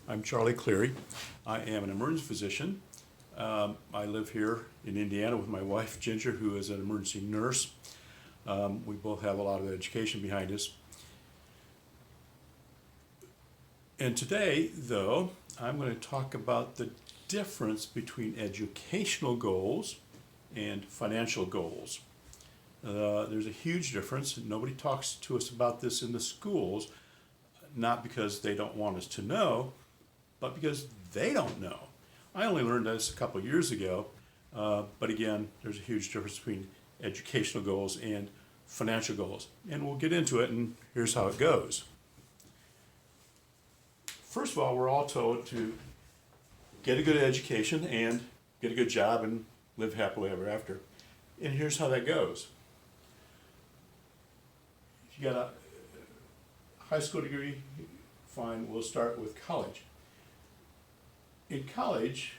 I'm Charlie Cleary. I am an emergency physician. I live here in Indiana with my wife Ginger, who is an emergency nurse. We both have a lot of education behind us. And today, though, I'm going to talk about the difference between educational goals and financial goals. There's a huge difference. Nobody talks to us about this in the schools, not because they don't want us to know, but because they don't know. I only learned this a couple years ago, but again, there's a huge difference between educational goals and financial goals. And we'll get into it, and here's how it goes. First of all, we're all told to get a good education and get a good job and live happily ever after. And here's how that goes. If you got a high school degree, fine, we'll start with college. In college,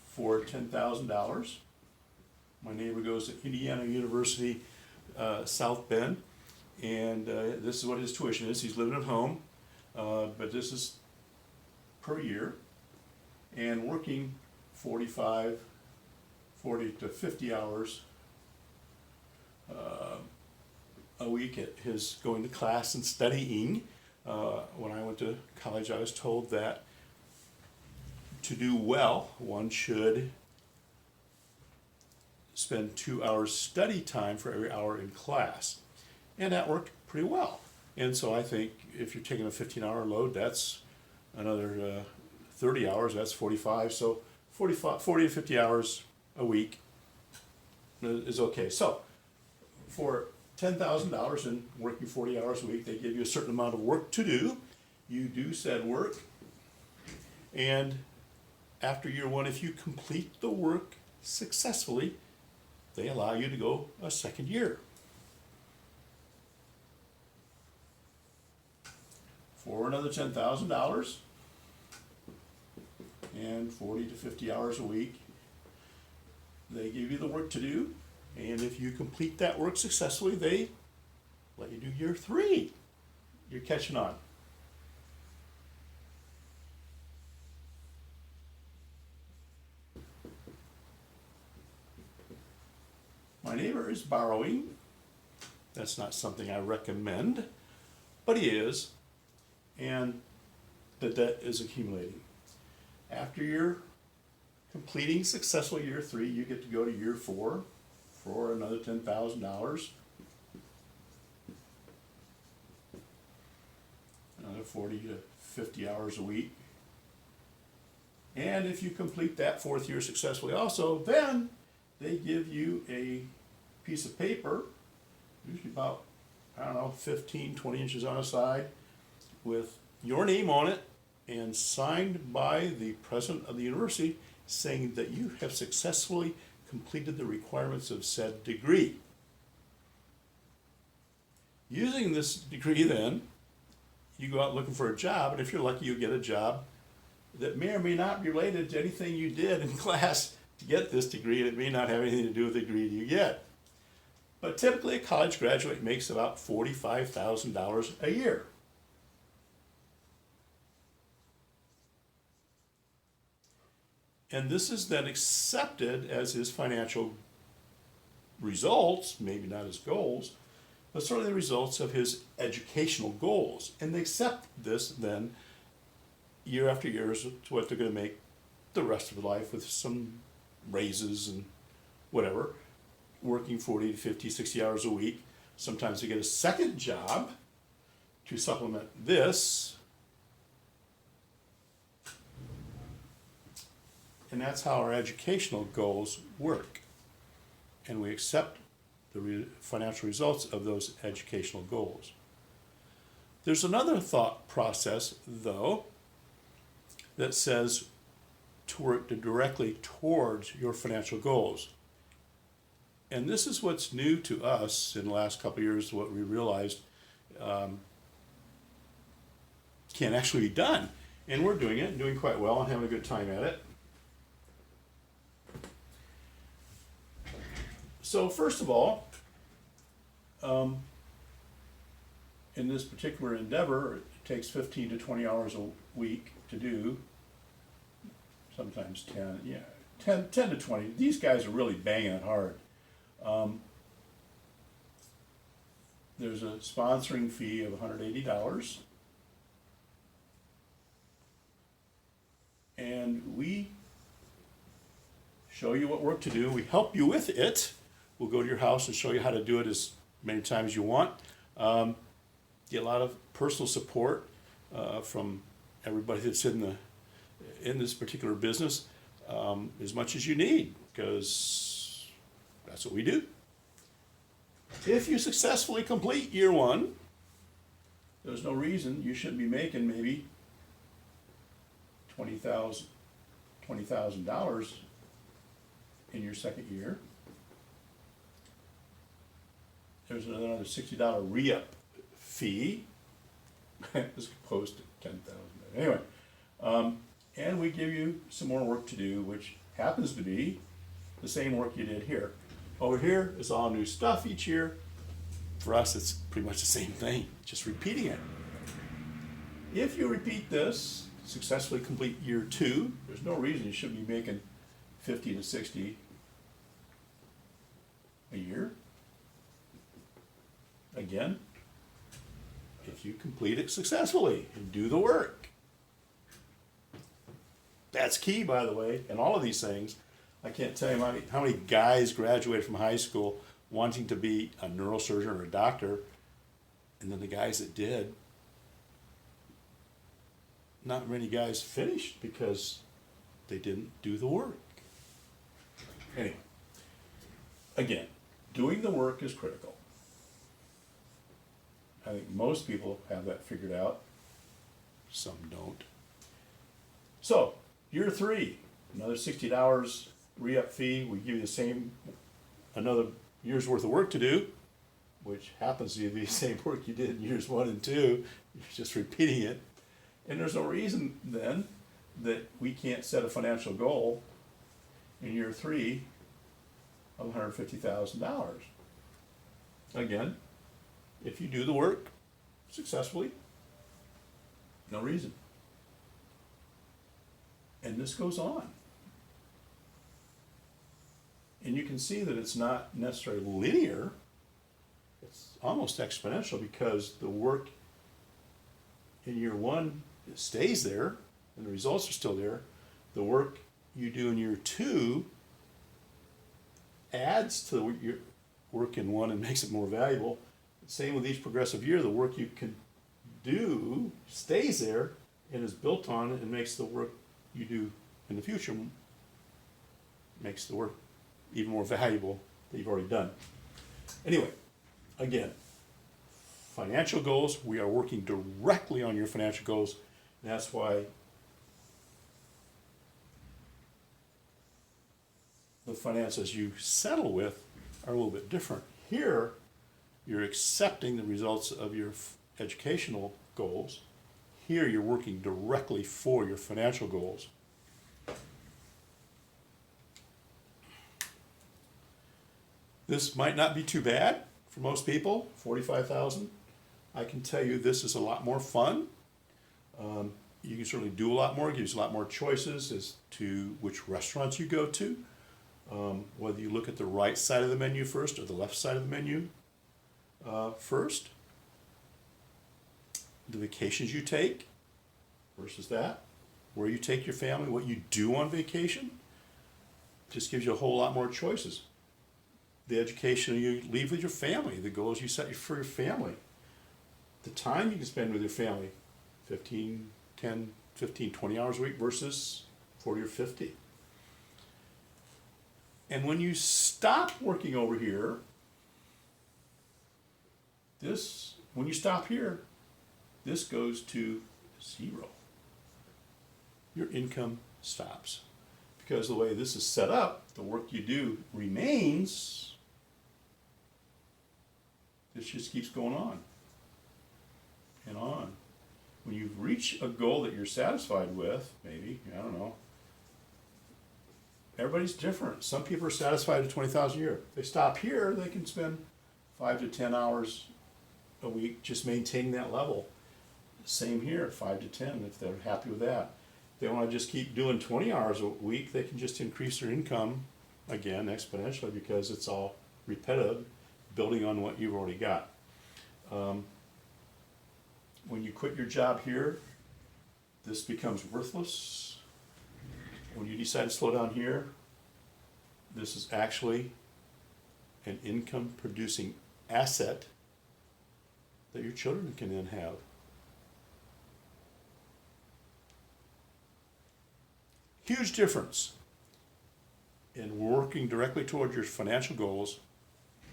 for $10,000, my neighbor goes to Indiana University, South Bend, and this is what his tuition is. He's living at home, but this is per year, and working 40 to 50 hours a week at his going to class and studying. When I went to college, I was told that to do well, one should spend 2 hours study time for every hour in class. And that worked pretty well. And so I think if you're taking a 15-hour load, that's another 30 hours, that's 45. So 40 to 50 hours a week is okay. So for $10,000 and working 40 hours a week, they give you a certain amount of work to do. You do said work, and after year one, if you complete the work successfully, they allow you to go a second year. For another $10,000 and 40 to 50 hours a week, they give you the work to do. And if you complete that work successfully, they let you do year three. You're catching on. My neighbor is borrowing. That's not something I recommend, but he is. And the debt is accumulating. After you're completing successful year three, you get to go to year four for another $10,000, another 40 to 50 hours a week. And if you complete that fourth year successfully also, then they give you a piece of paper, usually about, 15, 20 inches on a side, with your name on it and signed by the president of the university saying that you have successfully completed the requirements of said degree. Using this degree then, you go out looking for a job, and if you're lucky, you get a job that may or may not be related to anything you did in class to get this degree, and it may not have anything to do with the degree you get. But typically a college graduate makes about $45,000 a year. And this is then accepted as his financial results, maybe not his goals, but certainly the results of his educational goals. And they accept this then year after year as to what they're going to make the rest of their life, with some raises and whatever, working 40 to 50, 60 hours a week. Sometimes they get a second job to supplement this. And that's how our educational goals work. And we accept the financial results of those educational goals. There's another thought process, though, that says to work directly towards your financial goals. And this is what's new to us in the last couple of years, what we realized can actually be done. And we're doing it, and doing quite well, and having a good time at it. So first of all, in this particular endeavor, it takes 15 to 20 hours a week to do, sometimes 10, yeah, 10 to 20. These guys are really banging it hard. There's a sponsoring fee of $180. And we show you what work to do. We help you with it. We'll go to your house and show you how to do it as many times as you want. Get a lot of personal support from everybody that's in this particular business, as much as you need, because that's what we do. If you successfully complete year one, there's no reason you shouldn't be making maybe $20,000 in your second year. There's another $60 re-up fee as opposed to $10,000. Anyway, and we give you some more work to do, which happens to be the same work you did here. Over here is all new stuff each year. For us, it's pretty much the same thing, just repeating it. If you repeat this, successfully complete year two, there's no reason you shouldn't be making 50 to 60 a year. Again, if you complete it successfully and do the work. That's key, by the way, in all of these things. I can't tell you how many guys graduated from high school wanting to be a neurosurgeon or a doctor, and then the guys that did, not many guys finished because they didn't do the work. Anyway, again, doing the work is critical. I think most people have that figured out. Some don't. So, year three, another $60 re-up fee. We give you another year's worth of work to do, which happens to be the same work you did in years 1 and 2. You're just repeating it. And there's no reason then that we can't set a financial goal in year three of $150,000. Again, if you do the work successfully, no reason. And this goes on. And you can see that it's not necessarily linear. It's almost exponential, because the work in year one stays there and the results are still there. The work you do in year two adds to your work in one and makes it more valuable. Same with each progressive year. The work you can do stays there and is built on and makes the work you do in the future, makes the work even more valuable that you've already done. Anyway, again, financial goals, we are working directly on your financial goals. And that's why the finances you settle with are a little bit different. Here, you're accepting the results of your educational goals. Here, you're working directly for your financial goals. This might not be too bad for most people, $45,000. I can tell you this is a lot more fun. You can certainly do a lot more, gives you a lot more choices as to which restaurants you go to, whether you look at the right side of the menu first or the left side of the menu first, the vacations you take versus that, where you take your family, what you do on vacation, just gives you a whole lot more choices. The education you leave with your family, the goals you set for your family, the time you can spend with your family, 10, 15, 20 hours a week versus 40 or 50. And when you stop working over here, when you stop here, this goes to 0. Your income stops. Because the way this is set up, the work you do remains. This just keeps going on and on. When you reach a goal that you're satisfied with, maybe, I don't know, everybody's different. Some people are satisfied at $20,000 a year. If they stop here, they can spend 5 to 10 hours a week, just maintaining that level. Same here, 5 to 10, if they're happy with that. If they want to just keep doing 20 hours a week, they can just increase their income again exponentially because it's all repetitive, building on what you've already got. When you quit your job here, this becomes worthless. When you decide to slow down here, this is actually an income producing asset that your children can then have. Huge difference in working directly toward your financial goals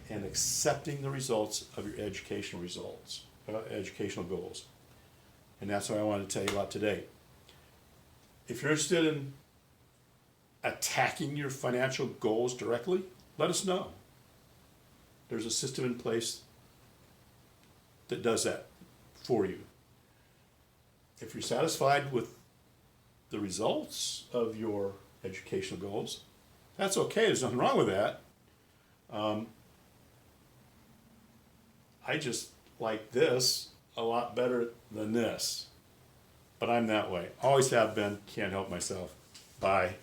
and accepting the results of your educational goals. And that's what I wanted to tell you about today. If you're interested in attacking your financial goals directly, let us know. There's a system in place that does that for you. If you're satisfied with the results of your educational goals, that's okay. There's nothing wrong with that. I just like this a lot better than this. But I'm that way. Always have been. Can't help myself. Bye.